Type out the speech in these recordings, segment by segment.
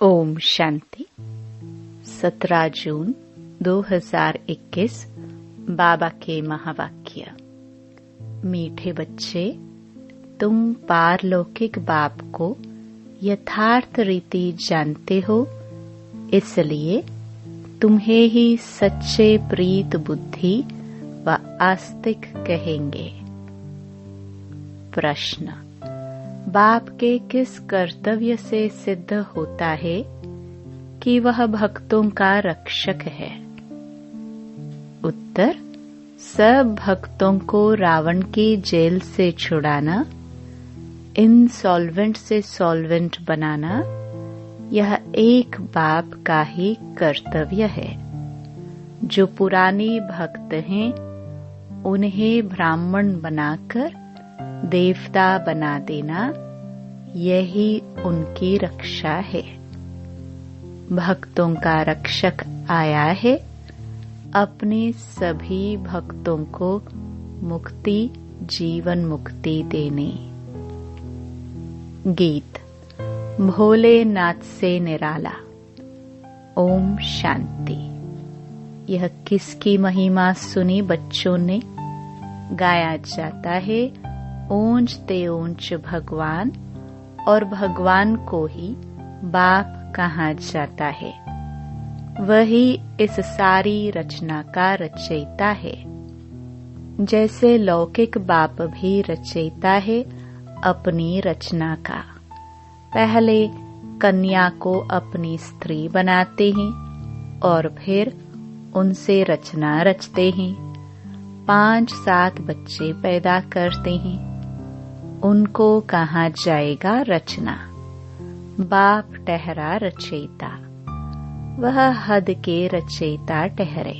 ओम शांति। 17 जून 2021 बाबा के महावाक्य। मीठे बच्चे, तुम पारलौकिक बाप को यथार्थ रीति जानते हो, इसलिए तुम्हें ही सच्चे प्रीत बुद्धि व आस्तिक कहेंगे। प्रश्न: बाप के किस कर्तव्य से सिद्ध होता है कि वह भक्तों का रक्षक है? उत्तर: सब भक्तों को रावण की जेल से छुड़ाना, इंसॉल्वेंट से सॉल्वेंट बनाना, यह एक बाप का ही कर्तव्य है। जो पुराने भक्त हैं, उन्हें ब्राह्मण बनाकर देवता बना देना, यही उनकी रक्षा है। भक्तों का रक्षक आया है अपने सभी भक्तों को मुक्ति, जीवन मुक्ति देने। गीत। भोलेनाथ से निराला। ओम शांति। यह किसकी महिमा सुनी बच्चों ने? गाया जाता है, ऊंच ते ऊंच भगवान, और भगवान को ही बाप कहा जाता है। वही इस सारी रचना का रचयिता है। जैसे लौकिक बाप भी रचयिता है अपनी रचना का। पहले कन्या को अपनी स्त्री बनाते हैं और फिर उनसे रचना रचते हैं। 5-7 बच्चे पैदा करते हैं, उनको कहा जाएगा रचना। बाप ठहरा रचयिता, वह हद के रचयिता ठहरे।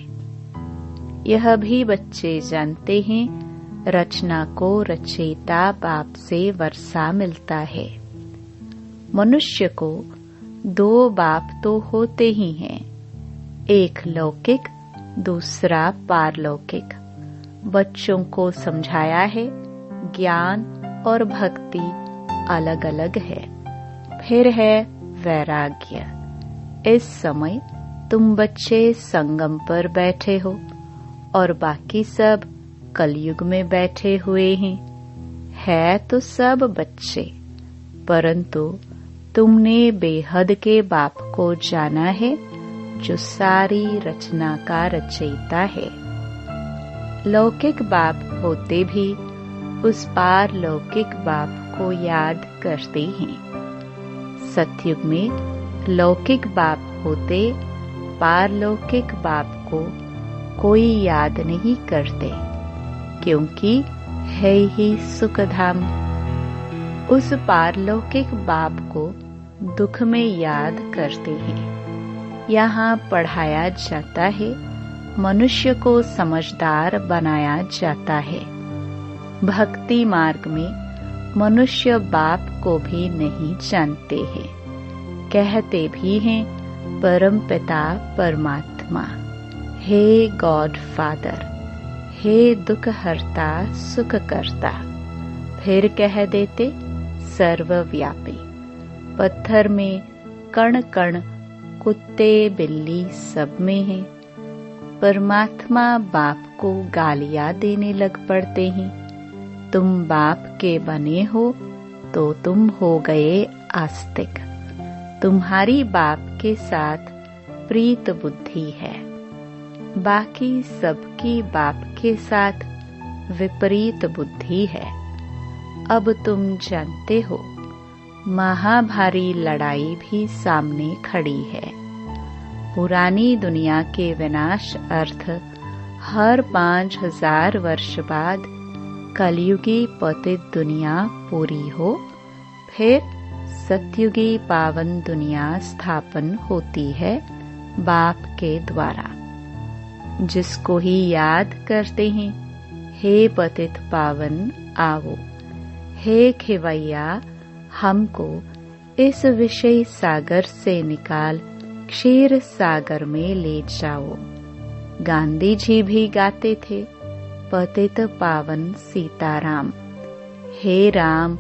यह भी बच्चे जानते हैं, रचना को रचयिता बाप से वर्षा मिलता है। मनुष्य को 2 बाप तो होते ही हैं, एक लौकिक, दूसरा पारलौकिक। बच्चों को समझाया है ज्ञान और भक्ति अलग अलग है। फिर है वैराग्य। इस समय तुम बच्चे संगम पर बैठे हो और बाकी सब कलयुग में बैठे हुए हैं। है तो सब बच्चे, परंतु तुमने बेहद के बाप को जाना है, जो सारी रचना का रचयिता है। लौकिक बाप होते भी उस पारलौकिक बाप को याद करते हैं। सतयुग में लौकिक बाप होते, पारलौकिक बाप को कोई याद नहीं करते, क्योंकि है ही सुखधाम। उस पारलौकिक बाप को दुख में याद करते हैं। यहाँ पढ़ाया जाता है, मनुष्य को समझदार बनाया जाता है। भक्ति मार्ग में मनुष्य बाप को भी नहीं जानते हैं। कहते भी हैं परम पिता परमात्मा, हे गॉड फादर, हे दुख हरता सुख करता। फिर कह देते सर्वव्यापी। पत्थर में कण कण, कुत्ते बिल्ली सब में है। परमात्मा बाप को गालियां देने लग पड़ते हैं। तुम बाप के बने हो तो तुम हो गए आस्तिक। तुम्हारी बाप के साथ प्रीत बुद्धि है, बाकी सबकी बाप के साथ विपरीत बुद्धि है। अब तुम जानते हो, महाभारी लड़ाई भी सामने खड़ी है। पुरानी दुनिया के विनाश अर्थ हर 5000 वर्ष बाद कलयुगी पतित दुनिया पूरी हो, फिर सतयुगी पावन दुनिया स्थापन होती है बाप के द्वारा। जिसको ही याद करते हैं, हे पतित पावन आओ, हे खिवैया हमको इस विषय सागर से निकाल क्षीर सागर में ले जाओ। गांधी जी भी गाते थे, पतित पावन सीताराम, हे राम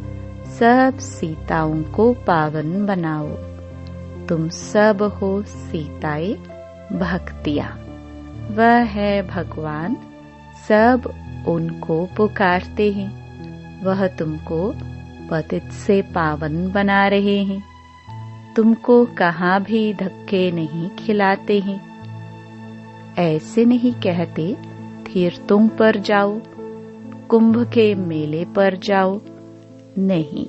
सब सीताओं को पावन बनाओ। तुम सब हो सीताए भक्तियाँ। वह है भगवान, सब उनको पुकारते हैं। वह तुमको पतित से पावन बना रहे हैं। तुमको कहाँ भी धक्के नहीं खिलाते हैं। ऐसे नहीं कहते तीर्थों पर जाओ, कुंभ के मेले पर जाओ। नहीं,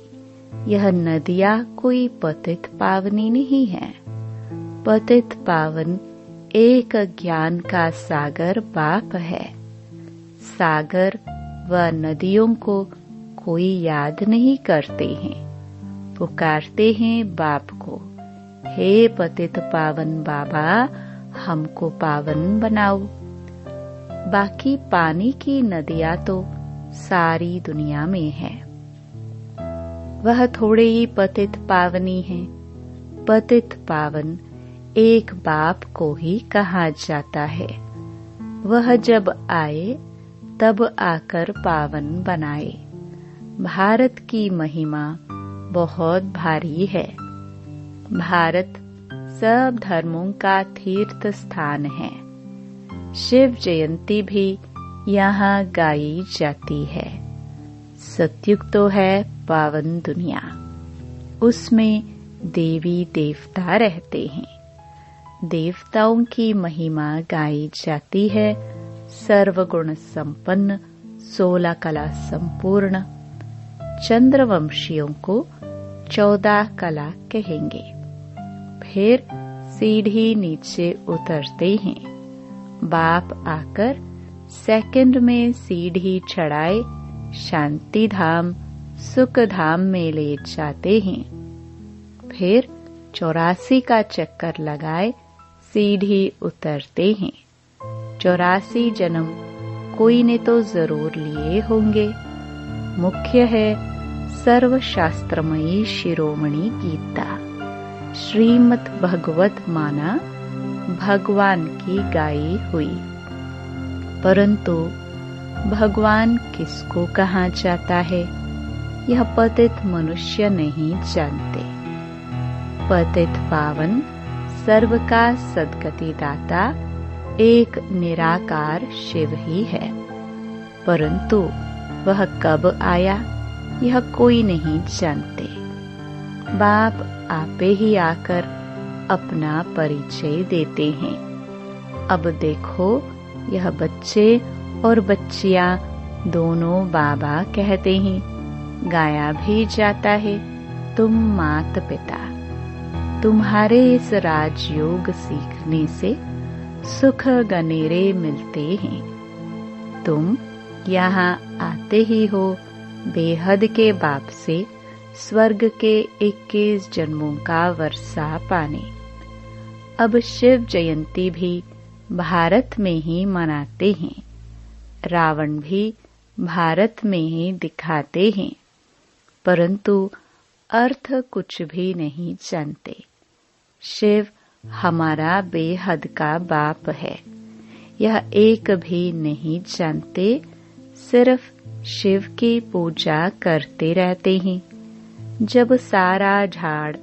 यह नदियाँ कोई पतित पावनी नहीं है। पतित पावन एक ज्ञान का सागर बाप है। सागर व नदियों को कोई याद नहीं करते हैं, पुकारते हैं बाप को, हे पतित पावन बाबा, हमको पावन बनाओ। बाकी पानी की नदियाँ तो सारी दुनिया में है। वह थोड़े ही पतित पावनी है। पतित पावन एक बाप को ही कहा जाता है। वह जब आए तब आकर पावन बनाए। भारत की महिमा बहुत भारी है। भारत सब धर्मों का तीर्थ स्थान है। शिव जयंती भी यहाँ गाई जाती है। सतयुग तो है पावन दुनिया, उसमें देवी देवता रहते हैं। देवताओं की महिमा गाई जाती है। सर्वगुण संपन्न, 16 कला संपूर्ण। चंद्रवंशियों को 14 कला कहेंगे। फिर सीढ़ी नीचे उतरते हैं। बाप आकर सेकंड में सीढ़ी चढ़ाए शांति धाम, सुख धाम में ले जाते हैं। फिर 84 का चक्कर लगाए सीढ़ी उतरते हैं। 84 जन्म कोई ने तो जरूर लिए होंगे। मुख्य है सर्वशास्त्रमयी शिरोमणि गीता, श्रीमद् भगवत माना भगवान की गाई हुई। परंतु भगवान किसको कहा जाता है, यह पतित मनुष्य नहीं जानते। पतित पावन, सर्व का सद्गति दाता एक निराकार शिव ही है। परंतु वह कब आया, यह कोई नहीं जानते। बाप आपे ही आकर अपना परिचय देते हैं। अब देखो, यह बच्चे और बच्चियां दोनों बाबा कहते हैं। गाया भी जाता है, तुम मात पिता। तुम्हारे इस राजयोग सीखने से सुख गनेरे मिलते हैं। तुम यहाँ आते ही हो बेहद के बाप से स्वर्ग के 21 जन्मों का वर्षा पाने। अब शिव जयंती भी भारत में ही मनाते हैं। रावण भी भारत में ही दिखाते हैं, परंतु अर्थ कुछ भी नहीं जानते। शिव हमारा बेहद का बाप है, यह एक भी नहीं जानते। सिर्फ शिव की पूजा करते रहते हैं। जब सारा झाड़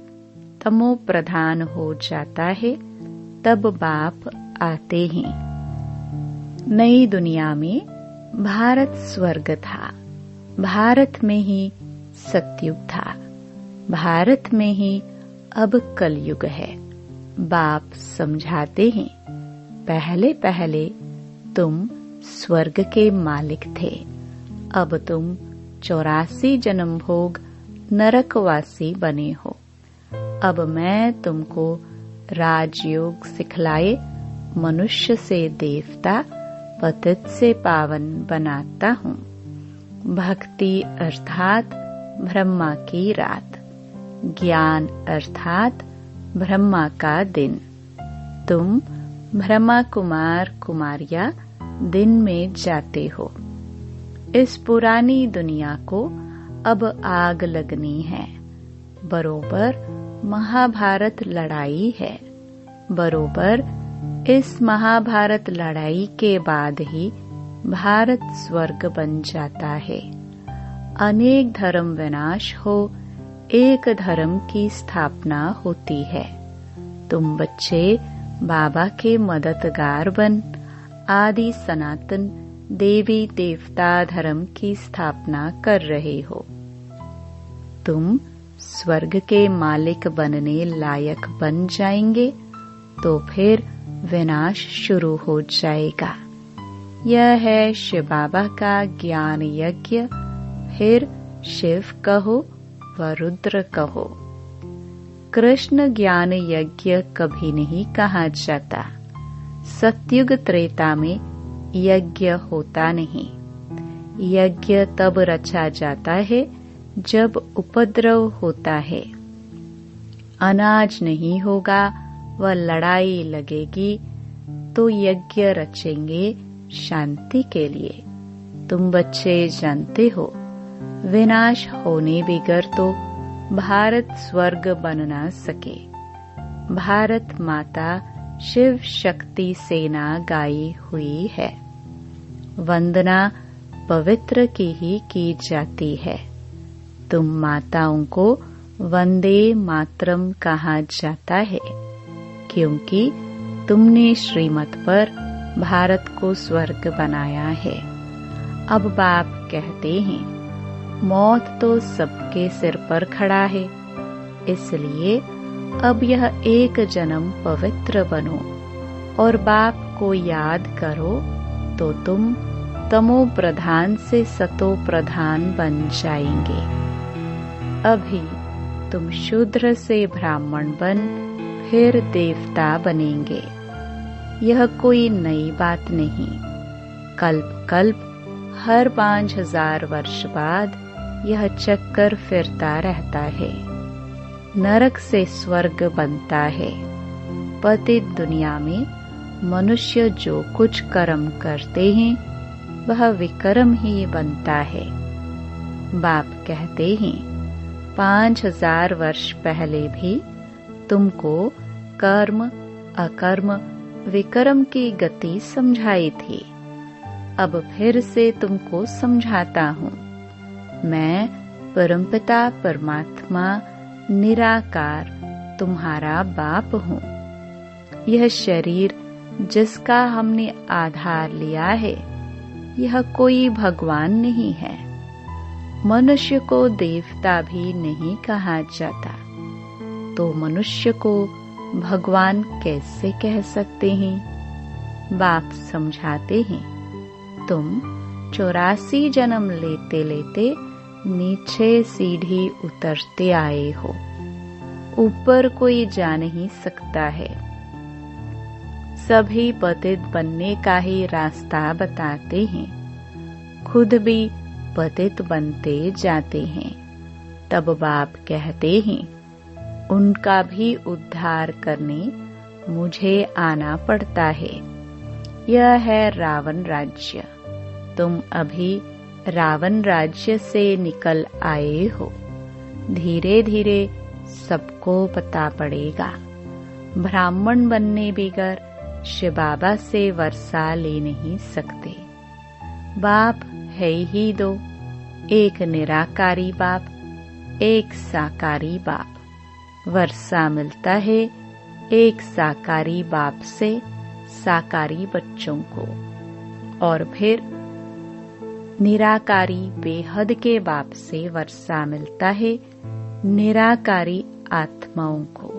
तमो प्रधान हो जाता है, तब बाप आते हैं। नई दुनिया में भारत स्वर्ग था, भारत में ही सतयुग था, भारत में ही अब कलयुग है। बाप समझाते हैं, पहले पहले तुम स्वर्ग के मालिक थे, अब तुम 84 जन्म भोग नरकवासी बने हो। अब मैं तुमको राजयोग सिखलाए मनुष्य से देवता, पतित से पावन बनाता हूँ। भक्ति अर्थात ब्रह्मा की रात, ज्ञान अर्थात ब्रह्मा का दिन। तुम ब्रह्मा कुमार कुमारियां दिन में जाते हो। इस पुरानी दुनिया को अब आग लगनी है। बरोबर महाभारत लड़ाई है। बरोबर इस महाभारत लड़ाई के बाद ही भारत स्वर्ग बन जाता है। अनेक धर्म विनाश हो, एक धर्म की स्थापना होती है। तुम बच्चे बाबा के मददगार बन आदि सनातन देवी देवता धर्म की स्थापना कर रहे हो। तुम स्वर्ग के मालिक बनने लायक बन जाएंगे तो फिर विनाश शुरू हो जाएगा। यह है शिव बाबा का ज्ञान यज्ञ। फिर शिव कहो व रुद्र कहो। कृष्ण ज्ञान यज्ञ कभी नहीं कहा जाता। सतयुग त्रेता में यज्ञ होता नहीं। यज्ञ तब रचा जाता है जब उपद्रव होता है। अनाज नहीं होगा व लड़ाई लगेगी तो यज्ञ रचेंगे शांति के लिए। तुम बच्चे जानते हो विनाश होने बिगर तो भारत स्वर्ग बन ना सके। भारत माता शिव शक्ति सेना गाई हुई है। वंदना पवित्र की ही की जाती है। तुम माताओं को वंदे मातरम कहा जाता है क्योंकि तुमने श्रीमत पर भारत को स्वर्ग बनाया है। अब बाप कहते हैं मौत तो सबके सिर पर खड़ा है, इसलिए अब यह एक जन्म पवित्र बनो और बाप को याद करो तो तुम तमो प्रधान से सतो प्रधान बन जाएंगे। अभी तुम शूद्र से ब्राह्मण बन फिर देवता बनेंगे। यह कोई नई बात नहीं। कल्प कल्प हर 5000 वर्ष बाद यह चक्कर फिरता रहता है। नरक से स्वर्ग बनता है। पतित दुनिया में मनुष्य जो कुछ कर्म करते हैं वह विकर्म ही बनता है। बाप कहते हैं 5000 वर्ष पहले भी तुमको कर्म अकर्म विकर्म की गति समझाई थी। अब फिर से तुमको समझाता हूँ। मैं परमपिता परमात्मा निराकार तुम्हारा बाप हूँ। यह शरीर जिसका हमने आधार लिया है यह कोई भगवान नहीं है। मनुष्य को देवता भी नहीं कहा जाता, तो मनुष्य को भगवान कैसे कह सकते हैं? बाप समझाते हैं तुम 84 जन्म लेते लेते नीचे सीढ़ी उतरते आए हो। ऊपर कोई जा नहीं सकता है। सभी पतित बनने का ही रास्ता बताते हैं, खुद भी पतित बनते जाते हैं। तब बाप कहते हैं उनका भी उद्धार करने मुझे आना पड़ता है। यह है रावण राज्य। तुम अभी रावण राज्य से निकल आए हो। धीरे धीरे सबको पता पड़ेगा। ब्राह्मण बनने बिगर शिव बाबा से वर्षा ले नहीं सकते। बाप है ही दो, एक निराकारी बाप, एक साकारी बाप। वर्षा मिलता है एक साकारी बाप से साकारी बच्चों को, और फिर निराकारी बेहद के बाप से वर्षा मिलता है निराकारी आत्माओं को।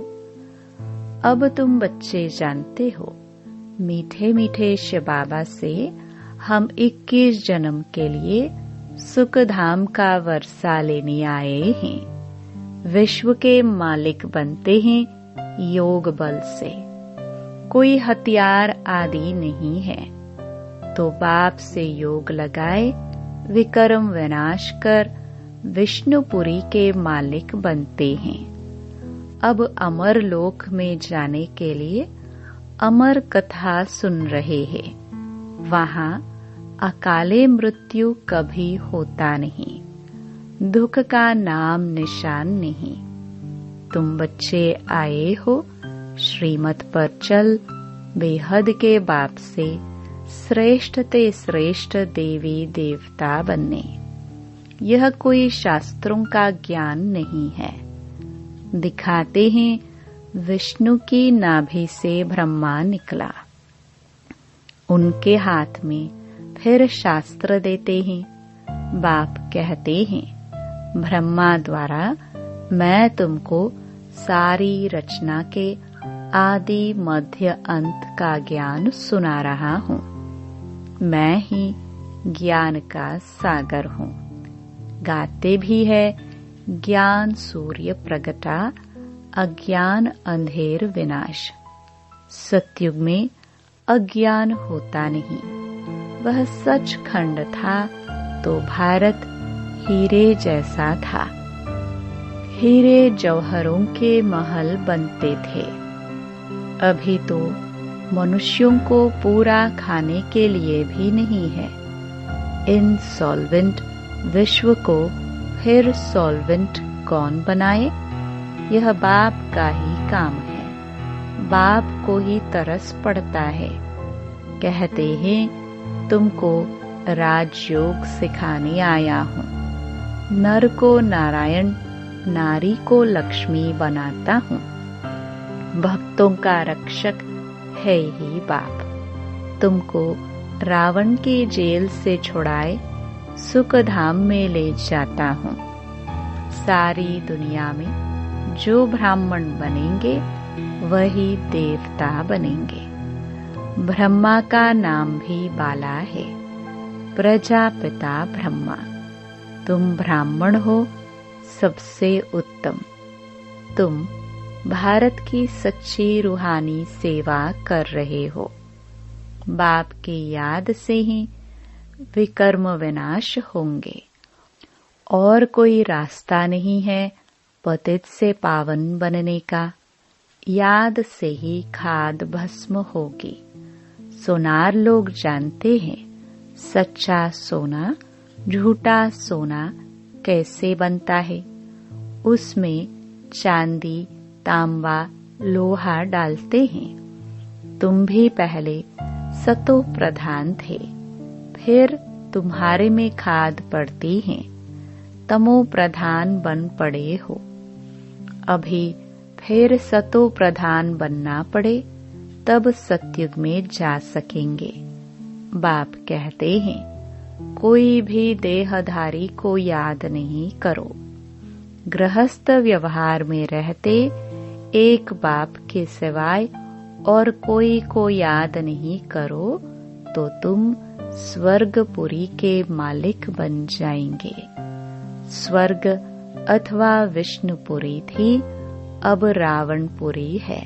अब तुम बच्चे जानते हो मीठे मीठे शिव बाबा से हम 21 जन्म के लिए सुख धाम का वर्षा लेने आए हैं। विश्व के मालिक बनते हैं योग बल से। कोई हथियार आदि नहीं है, तो बाप से योग लगाए विकर्म विनाश कर विष्णुपुरी के मालिक बनते हैं। अब अमर लोक में जाने के लिए अमर कथा सुन रहे हैं। वहां अकाले मृत्यु कभी होता नहीं, दुख का नाम निशान नहीं। तुम बच्चे आए हो श्रीमत पर चल बेहद के बाप से श्रेष्ठ ते श्रेष्ठ देवी देवता बनने। यह कोई शास्त्रों का ज्ञान नहीं है। दिखाते हैं विष्णु की नाभि से ब्रह्मा निकला। उनके हाथ में फिर शास्त्र देते हैं। बाप कहते हैं, ब्रह्मा द्वारा मैं तुमको सारी रचना के आदि मध्य अंत का ज्ञान सुना रहा हूँ। मैं ही ज्ञान का सागर हूँ। गाते भी है, ज्ञान सूर्य प्रगटा, अज्ञान अंधेर विनाश। सतयुग में अज्ञान होता नहीं, वह सचखंड था तो भारत हीरे जैसा था। हीरे जौहरों के महल बनते थे। अभी तो मनुष्यों को पूरा खाने के लिए भी नहीं है। इनसॉल्वेंट विश्व को फिर सॉल्वेंट कौन बनाए? यह बाप का ही काम है। बाप को ही तरस पड़ता है। कहते हैं, तुमको राजयोग सिखाने आया हूँ। नर को नारायण, नारी को लक्ष्मी बनाता हूँ। भक्तों का रक्षक है ही बाप। तुमको रावण की जेल से छुड़ाए सुख धाम में ले जाता हूँ। सारी दुनिया में जो ब्राह्मण बनेंगे वही देवता बनेंगे। ब्रह्मा का नाम भी बाला है, प्रजापिता ब्रह्मा। तुम ब्राह्मण हो, सबसे उत्तम। तुम भारत की सच्ची रूहानी सेवा कर रहे हो। बाप की याद से ही विकर्म विनाश होंगे। और कोई रास्ता नहीं है पतित से पावन बनने का। याद से ही खाद भस्म होगी। सोनार लोग जानते हैं, सच्चा सोना झूठा सोना कैसे बनता है। उसमें चांदी, तांबा, लोहा डालते हैं। तुम भी पहले सतो प्रधान थे, फिर तुम्हारे में खाद पड़ती है, तमो प्रधान बन पड़े हो। अभी फिर सतो प्रधान बनना पड़े, तब सतयुग में जा सकेंगे। बाप कहते हैं, कोई भी देहधारी को याद नहीं करो। गृहस्थ व्यवहार में रहते एक बाप के सिवाय और कोई को याद नहीं करो तो तुम स्वर्गपुरी के मालिक बन जाएंगे। स्वर्ग अथवा विष्णुपुरी थी, अब रावणपुरी है।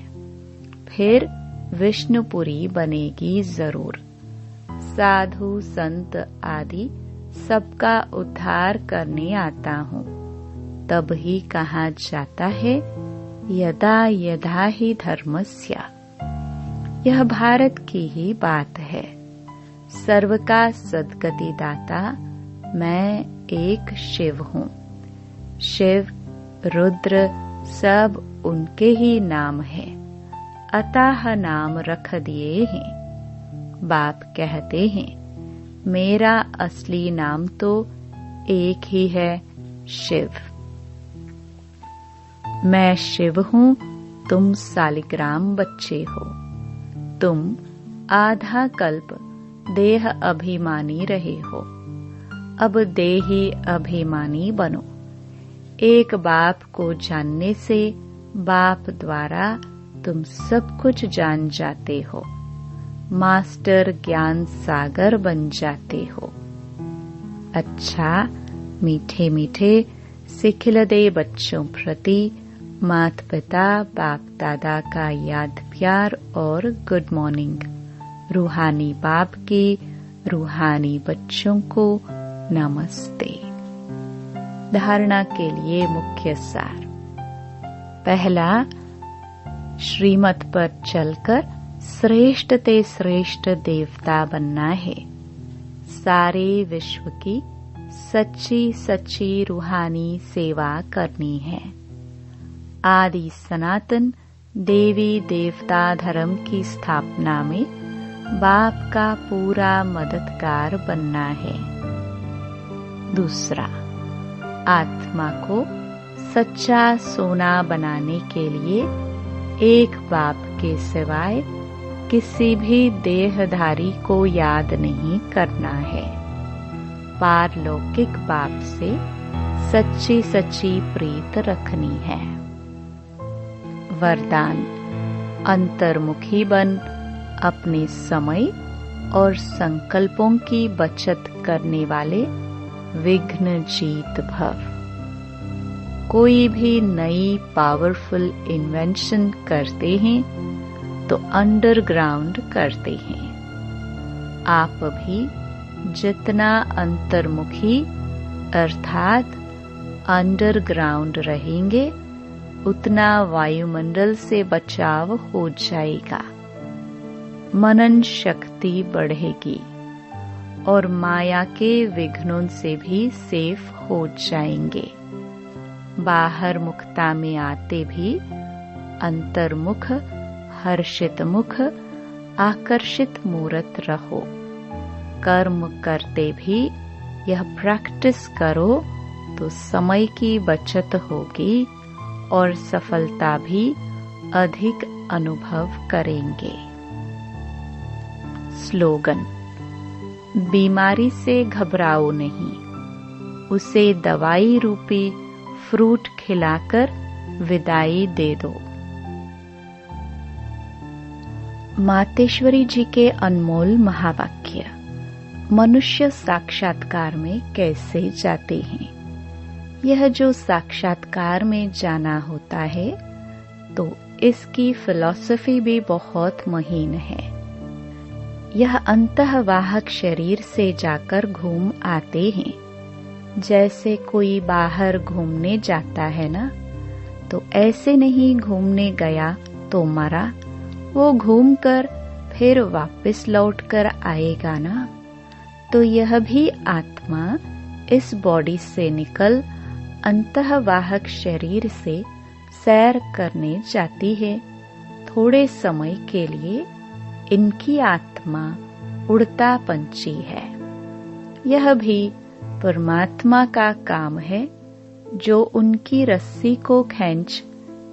फिर विष्णुपुरी बनेगी जरूर। साधु संत आदि सबका उद्धार करने आता हूँ। तब ही कहा जाता है, यदा यदा ही धर्मस्य। यह भारत की ही बात है। सर्व का सद्गति दाता मैं एक शिव हूँ। शिव रुद्र सब उनके ही नाम है, अतः नाम रख दिए हैं। बाप कहते हैं, मेरा असली नाम तो एक ही है, शिव। मैं शिव हूँ, तुम सालिग्राम बच्चे हो। तुम आधा कल्प देह अभिमानी रहे हो, अब देही अभिमानी बनो। एक बाप को जानने से बाप द्वारा तुम सब कुछ जान जाते हो। मास्टर ज्ञान सागर बन जाते हो। अच्छा, मीठे मीठे सिखिलदे बच्चों प्रति माता पिता बाप दादा का याद प्यार और गुड मॉर्निंग। रूहानी बाप की रूहानी बच्चों को नमस्ते। धारणा के लिए मुख्य सार। पहला, श्रीमत पर चलकर श्रेष्ठ ते श्रेष्ठ देवता बनना है। सारे विश्व की सच्ची सच्ची रूहानी सेवा करनी है। आदि सनातन देवी देवता धर्म की स्थापना में बाप का पूरा मददगार बनना है। दूसरा, आत्मा को सच्चा सोना बनाने के लिए एक बाप के सिवाय किसी भी देहधारी को याद नहीं करना है। पारलौकिक बाप से सच्ची सच्ची प्रीत रखनी है। वरदान: अंतर्मुखी बन अपने समय और संकल्पों की बचत करने वाले विघ्न जीत भव। कोई भी नई पावरफुल इन्वेंशन करते हैं तो अंडरग्राउंड करते हैं। आप भी जितना अंतर्मुखी अर्थात अंडरग्राउंड रहेंगे उतना वायुमंडल से बचाव हो जाएगा, मनन शक्ति बढ़ेगी और माया के विघ्नों से भी सेफ हो जाएंगे। बाहर मुखता में आते भी अंतर्मुख हर्षित मुख आकर्षित मूर्त रहो। कर्म करते भी यह प्रैक्टिस करो तो समय की बचत होगी और सफलता भी अधिक अनुभव करेंगे। स्लोगन: बीमारी से घबराओ नहीं, उसे दवाई रूपी फ्रूट खिलाकर विदाई दे दो। मातेश्वरी जी के अनमोल महावाक्य मनुष्य साक्षात्कार में कैसे जाते हैं। यह जो साक्षात्कार में जाना होता है तो इसकी फिलॉसफी भी बहुत महीन है। यह अंतःवाहक शरीर से जाकर घूम आते हैं। जैसे कोई बाहर घूमने जाता है ना, तो ऐसे नहीं घूमने गया तो मरा, वो घूमकर फिर वापस लौटकर आएगा ना। तो यह भी आत्मा इस बॉडी से निकल अंतःवाहक शरीर से सैर करने जाती है। थोड़े समय के लिए इनकी आत्मा उड़ता पंछी है। यह भी परमात्मा का काम है जो उनकी रस्सी को खींच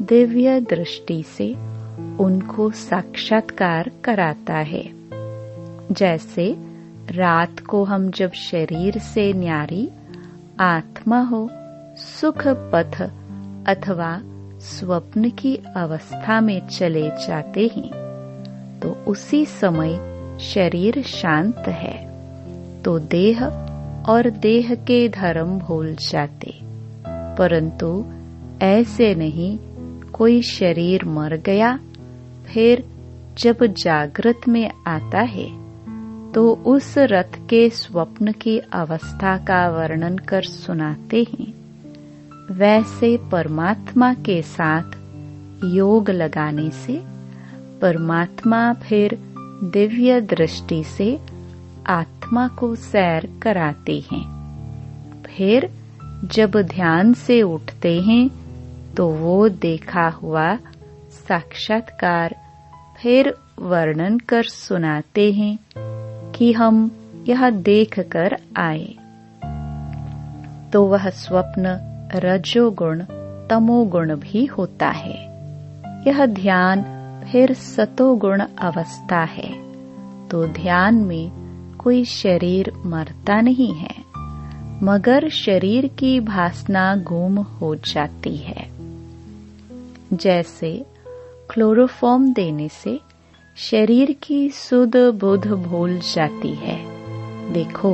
दिव्य दृष्टि से उनको साक्षात्कार कराता है। जैसे रात को हम जब शरीर से न्यारी आत्मा हो सुख पथ अथवा स्वप्न की अवस्था में चले जाते हैं तो उसी समय शरीर शांत है तो देह और देह के धर्म भूल जाते। परंतु ऐसे नहीं, कोई शरीर मर गया फिर जब जागृत में आता है तो उस रथ के स्वप्न की अवस्था का वर्णन कर सुनाते हैं। वैसे परमात्मा के साथ योग लगाने से परमात्मा फिर दिव्य दृष्टि से आत्मा को सैर कराते हैं। फिर जब ध्यान से उठते हैं तो वो देखा हुआ साक्षात्कार फिर वर्णन कर सुनाते हैं कि हम यह देख कर आए। तो वह स्वप्न रजोगुण तमोगुण भी होता है। यह ध्यान फिर सतोगुण अवस्था है। तो ध्यान में कोई शरीर मरता नहीं है, मगर शरीर की भासना गुम हो जाती है। जैसे क्लोरोफॉर्म देने से शरीर की सुध बुध भूल जाती है। देखो,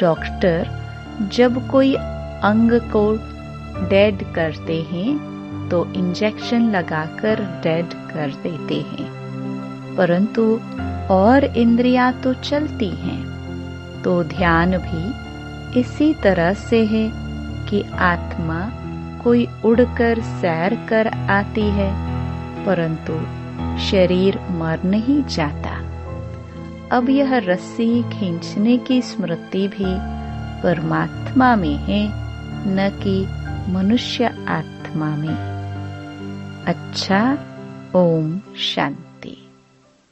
डॉक्टर जब कोई अंग को डेड करते हैं तो इंजेक्शन लगाकर डेड कर देते हैं, परंतु और इंद्रियां तो चलती हैं। तो ध्यान भी इसी तरह से है कि आत्मा कोई उड़कर सैर कर आती है, परंतु शरीर मर नहीं जाता। अब यह रस्सी खींचने की स्मृति भी परमात्मा में है, न कि मनुष्य आत्मा में। अच्छा, ओम शांति।